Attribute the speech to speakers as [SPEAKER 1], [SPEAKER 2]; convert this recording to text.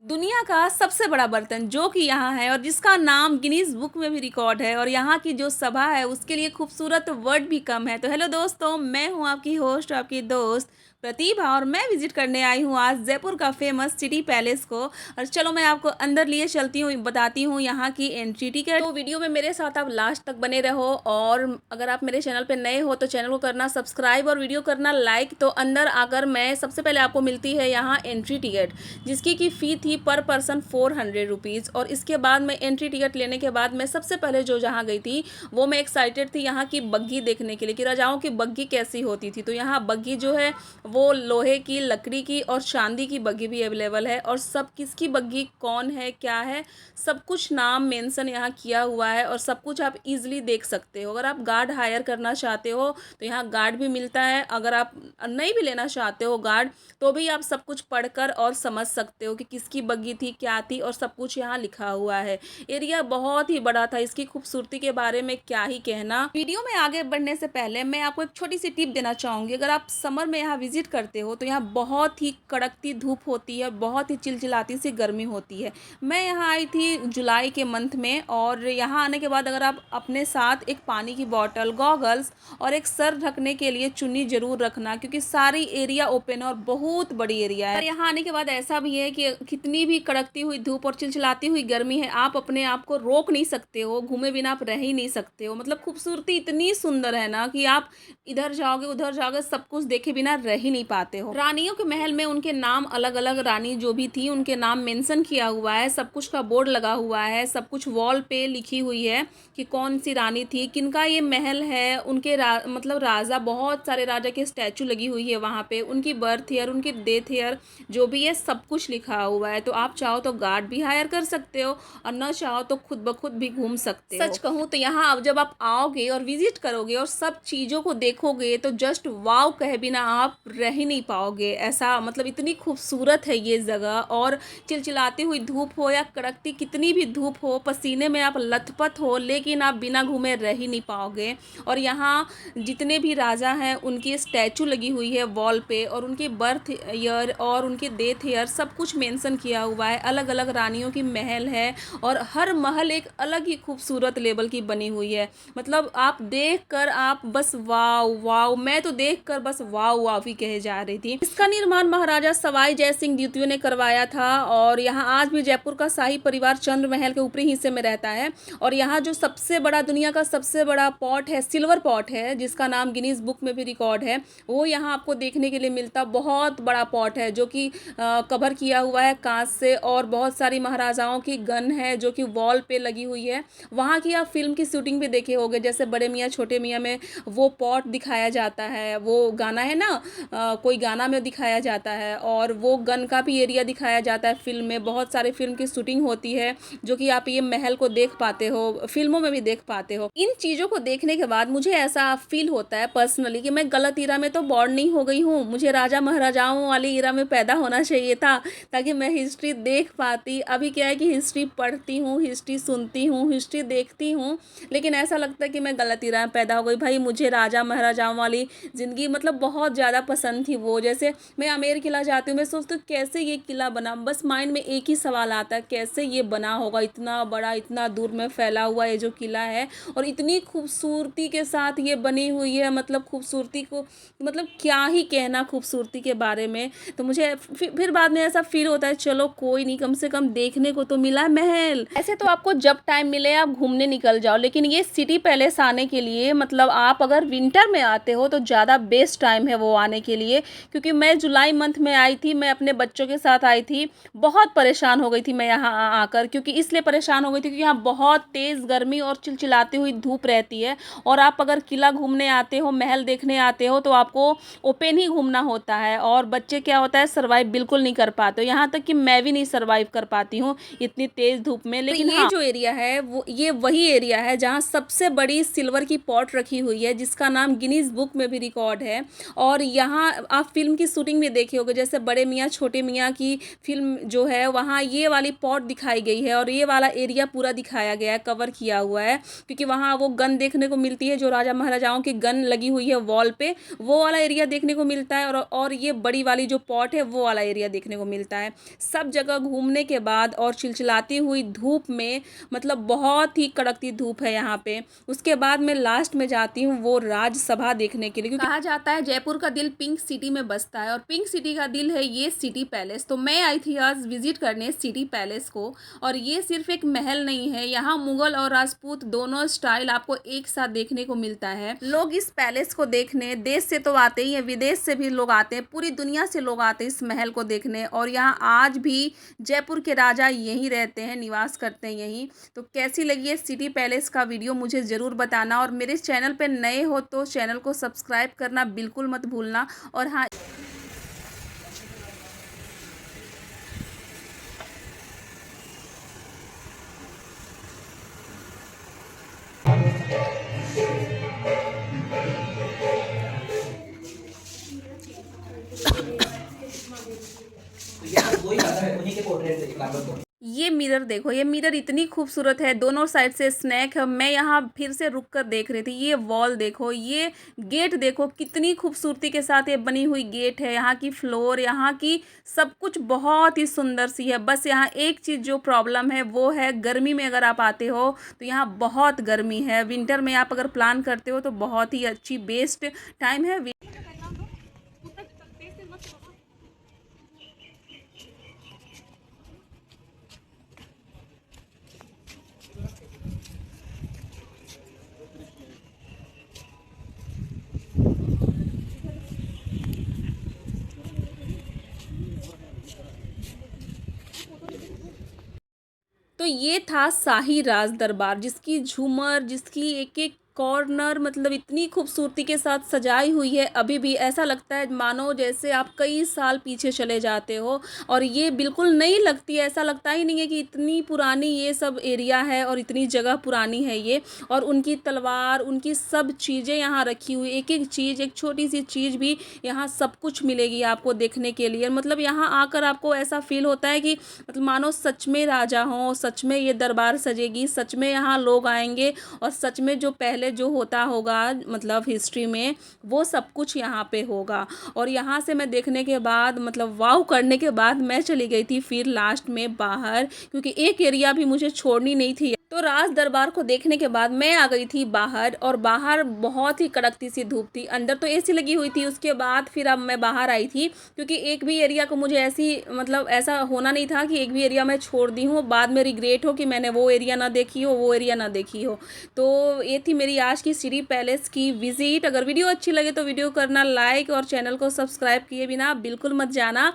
[SPEAKER 1] दुनिया का सबसे बड़ा बर्तन जो कि यहाँ है और जिसका नाम गिनीज बुक में भी रिकॉर्ड है और यहाँ की जो सभा है उसके लिए खूबसूरत वर्ड भी कम है। तो हेलो दोस्तों, मैं हूँ आपकी होस्ट, आपकी दोस्त प्रतिभा, और मैं विजिट करने आई हूँ आज जयपुर का फेमस सिटी पैलेस को। और चलो मैं आपको अंदर लिए चलती हूँ, बताती हूँ यहाँ की एंट्री टिकट। तो वीडियो में मेरे साथ आप लास्ट तक बने रहो, और अगर आप मेरे चैनल पे नए हो तो चैनल को करना सब्सक्राइब और वीडियो करना लाइक। तो अंदर आकर मैं सबसे पहले आपको मिलती है यहाँ एंट्री टिकट, जिसकी की फ़ी थी पर पर्सन 400 रुपीज़। और इसके बाद मैं एंट्री टिकट लेने के बाद मैं सबसे पहले जो जहाँ गई थी वो मैं एक्साइटेड थी यहाँ की बग्घी देखने के लिए कि राजाओं की बग्घी कैसी होती थी। तो यहाँ बग्घी जो है वो लोहे की, लकड़ी की और चांदी की बग्घी भी अवेलेबल है, और सब किसकी बग्घी कौन है क्या है सब कुछ नाम मेंशन यहाँ किया हुआ है, और सब कुछ आप इजीली देख सकते हो। अगर आप गार्ड हायर करना चाहते हो तो यहाँ गार्ड भी मिलता है, अगर आप नहीं भी लेना चाहते हो गार्ड तो भी आप सब कुछ पढ़कर और समझ सकते हो कि किसकी बग्घी थी क्या थी, और सब कुछ यहाँ लिखा हुआ है। एरिया बहुत ही बड़ा था, इसकी खूबसूरती के बारे में क्या ही कहना। वीडियो में आगे बढ़ने से पहले मैं आपको एक छोटी सी टिप देना चाहूँगी। अगर आप समर में यहाँ विजिट करते हो तो यहाँ बहुत ही कड़कती धूप होती है, बहुत ही चिलचिलाती सी गर्मी होती है। मैं यहाँ आई थी जुलाई के मंथ में, और यहाँ आने के बाद अगर आप अपने साथ एक पानी की बॉटल, गॉगल्स और एक सर ढकने के लिए चुन्नी जरूर रखना, क्योंकि सारी एरिया ओपन है और बहुत बड़ी एरिया है। और यहाँ आने के बाद ऐसा भी है कि कितनी भी कड़कती हुई धूप और चिलचिलाती हुई गर्मी है, आप अपने आप को रोक नहीं सकते हो, घूमे बिना आप रह ही नहीं सकते हो। मतलब खूबसूरती इतनी सुंदर है ना कि आप इधर जाओगे उधर जाओगे, सब कुछ देखे बिना रह ही नहीं पाते हो। रानियों के महल में उनके नाम अलग अलग, रानी जो भी थी उनके नाम मेंशन किया हुआ है, सब कुछ का बोर्ड लगा हुआ है, सब कुछ वॉल पे लिखी हुई है कि कौन सी रानी थी, किनका ये महल है, उनके मतलब राजा, बहुत सारे राजा के स्टैचू लगी हुई है वहाँ पे, उनकी बर्थ ईयर, उनकी डेथ ईयर जो भी है सब कुछ लिखा हुआ है। तो आप चाहो तो गार्ड भी हायर कर सकते हो, और न चाहो तो खुद ब खुद भी घूम सकते हो। सच कहूँ तो यहाँ अब जब आप आओगे और विजिट करोगे और सब चीज़ों को देखोगे तो जस्ट वाव कहे बिना आप रह ही नहीं पाओगे। ऐसा मतलब इतनी खूबसूरत है ये जगह, और चिलचिलाती हुई धूप हो या कड़कती कितनी भी धूप हो, पसीने में आप लथपथ हो, लेकिन आप बिना घूमे रह ही नहीं पाओगे। और यहाँ जितने भी राजा हैं उनकी स्टैचू लगी हुई है वॉल पे, और उनकी बर्थ ईयर और उनकी डेथ ईयर सब कुछ मेंशन किया हुआ है। अलग अलग रानियों की महल है, और हर महल एक अलग ही खूबसूरत लेवल की बनी हुई है। मतलब आप देख कर आप बस वाव वाव, मैं तो देख कर बस वाव वाव ही कहे जा रही थी। इसका निर्माण महाराजा सवाई जय सिंह द्वितीय ने करवाया था, और यहाँ आज भी जयपुर का शाही परिवार चंद्र महल के ऊपरी हिस्से में रहता है। और यहाँ जो सबसे बड़ा, दुनिया का सबसे बड़ा पॉट है, सिल्वर पॉट है, जिसका नाम गिनीज बुक में भी रिकॉर्ड है, वो यहाँ आपको देखने के लिए मिलता। बहुत बड़ा पॉट है जो कि कवर किया हुआ है कांच से, और बहुत सारी महाराजाओं की गन है जो कि वॉल पे लगी हुई है। वहाँ की आप फिल्म की शूटिंग भी देखे होंगे, जैसे बड़े मियाँ छोटे मियाँ में वो पॉट दिखाया जाता है, वो गाना है ना, कोई गाना में दिखाया जाता है, और वो गन का भी एरिया दिखाया जाता है फिल्म में। बहुत सारे फिल्म की शूटिंग होती है जो कि आप ये महल को देख पाते हो, फिल्मों में भी देख पाते हो। इन चीज़ों को देखने के बाद मुझे ऐसा फील होता है पर्सनली कि मैं गलत ईरा में तो बॉर्न नहीं हो गई हूँ, मुझे राजा महाराजाओं वाली ईरा में पैदा होना चाहिए था, ताकि मैं हिस्ट्री देख पाती। अभी क्या है कि हिस्ट्री पढ़ती हूँ, हिस्ट्री सुनती हूँ, हिस्ट्री देखती हूँ, लेकिन ऐसा लगता है कि मैं गलत ईरा में पैदा हो गई। भाई मुझे राजा महाराजाओं वाली ज़िंदगी मतलब बहुत ज़्यादा पसंद थी। वो जैसे मैं आमेर किला जाती हूँ, मैं सोचती हूँ कैसे ये किला बना, बस माइंड में एक ही सवाल आता है, कैसे ये बना होगा, इतना बड़ा, इतना दूर में फैला हुआ ये जो किला है, और इतनी खूबसूरती के साथ ये बनी हुई है। मतलब खूबसूरती को मतलब क्या ही कहना खूबसूरती के बारे में। तो मुझे फिर बाद में ऐसा फील होता है चलो कोई नहीं, कम से कम देखने को तो मिला महल। ऐसे तो आपको जब टाइम मिले आप घूमने निकल जाओ, लेकिन ये सिटी पैलेस आने के लिए मतलब आप अगर विंटर में आते हो तो ज़्यादा बेस्ट टाइम है वो आने के लिए, क्योंकि मैं जुलाई मंथ में आई थी, मैं अपने बच्चों के साथ आई थी। बहुत परेशान हो गई थी मैं यहाँ आकर, क्योंकि इसलिए परेशान हो गई थी क्योंकि यहाँ बहुत तेज़ गर्मी और चिलचिलाती हुई धूप रहती है। और आप अगर किला घूमने आते हो, महल देखने आते हो, तो आपको ओपन ही घूमना होता है, और बच्चे क्या होता है सर्वाइव बिल्कुल नहीं कर पाते। यहाँ तक कि मैं भी नहीं सर्वाइव कर पाती हूँ इतनी तेज़ धूप में। लेकिन ये जो एरिया है वो ये वही एरिया है जहाँ सबसे बड़ी सिल्वर की पॉट रखी हुई है, जिसका नाम गिनीज बुक में भी रिकॉर्ड है। और यहाँ यहाँ आप फ़िल्म की शूटिंग भी देखे होंगे, जैसे बड़े मियाँ छोटे मियाँ की फ़िल्म जो है वहाँ ये वाली पॉट दिखाई गई है और ये वाला एरिया पूरा दिखाया गया है, कवर किया हुआ है, क्योंकि वहाँ वो गन देखने को मिलती है, जो राजा महाराजाओं की गन लगी हुई है वॉल पे, वो वाला एरिया देखने को मिलता है, और ये बड़ी वाली जो पॉट है वो वाला एरिया देखने को मिलता है। सब जगह घूमने के बाद और चिलचिलाती हुई धूप में, मतलब बहुत ही कड़कती धूप है यहाँ पे, उसके बाद मैं लास्ट में जाती हूँ वो राज्यसभा देखने के लिए, क्योंकि कहा जाता है जयपुर का दिल पिंक सिटी में बसता है और पिंक सिटी का दिल है ये सिटी पैलेस। तो मैं आई थी आज विजिट करने सिटी पैलेस को, और ये सिर्फ एक महल नहीं है, यहाँ मुगल और राजपूत दोनों स्टाइल आपको एक साथ देखने को मिलता है। लोग इस पैलेस को देखने देश से तो आते ही हैं, विदेश से भी लोग आते हैं, पूरी दुनिया से लोग आते हैं इस महल को देखने, और यहाँ आज भी जयपुर के राजा यहीं रहते हैं, निवास करते हैं यहीं। तो कैसी लगी है सिटी पैलेस का वीडियो मुझे ज़रूर बताना, और मेरे चैनल पे नए हो तो चैनल को सब्सक्राइब करना बिल्कुल मत भूलना। और हाँ,
[SPEAKER 2] वही आता है उन्हीं के पोर्ट्रेट देखिए बार-बार।
[SPEAKER 1] ये मिरर देखो, ये मिरर इतनी खूबसूरत है, दोनों साइड से स्नैक है। मैं यहाँ फिर से रुक कर देख रही थी, ये वॉल देखो, ये गेट देखो, कितनी खूबसूरती के साथ ये बनी हुई गेट है। यहाँ की फ्लोर, यहाँ की सब कुछ बहुत ही सुंदर सी है। बस यहाँ एक चीज़ जो प्रॉब्लम है वो है गर्मी में अगर आप आते हो तो यहाँ बहुत गर्मी है। विंटर में आप अगर प्लान करते हो तो बहुत ही अच्छी बेस्ट टाइम है। तो ये था शाही राज दरबार, जिसकी झूमर, जिसकी एक एक कॉर्नर मतलब इतनी खूबसूरती के साथ सजाई हुई है, अभी भी ऐसा लगता है मानो जैसे आप कई साल पीछे चले जाते हो। और ये बिल्कुल नहीं लगती है, ऐसा लगता ही नहीं है कि इतनी पुरानी ये सब एरिया है और इतनी जगह पुरानी है ये। और उनकी तलवार, उनकी सब चीज़ें यहाँ रखी हुई, एक एक चीज़, एक छोटी सी चीज़ भी यहाँ सब कुछ मिलेगी आपको देखने के लिए। मतलब यहाँ आकर आपको ऐसा फील होता है कि मतलब मानो सच में राजा हों, सच में ये दरबार सजेगी, सच में यहाँ लोग आएंगे, और सच में जो पहले जो होता होगा मतलब हिस्ट्री में वो सब कुछ यहाँ पे होगा। और यहाँ से मैं देखने के बाद मतलब वाव करने के बाद मैं चली गई थी फिर लास्ट में बाहर, क्योंकि एक एरिया भी मुझे छोड़नी नहीं थी। तो राज दरबार को देखने के बाद मैं आ गई थी बाहर, और बाहर बहुत ही कड़कती सी धूप थी, अंदर तो एसी लगी हुई थी। उसके बाद फिर अब मैं बाहर आई थी, क्योंकि एक भी एरिया को मुझे ऐसी मतलब ऐसा होना नहीं था कि एक भी एरिया मैं छोड़ दी हूँ, बाद में रिग्रेट हो कि मैंने वो एरिया ना देखी हो, वो एरिया ना देखी हो। तो ये थी मेरी आज की सिटी पैलेस की विजिट। अगर वीडियो अच्छी लगे तो वीडियो करना लाइक, और चैनल को सब्सक्राइब किए बिना बिल्कुल मत जाना।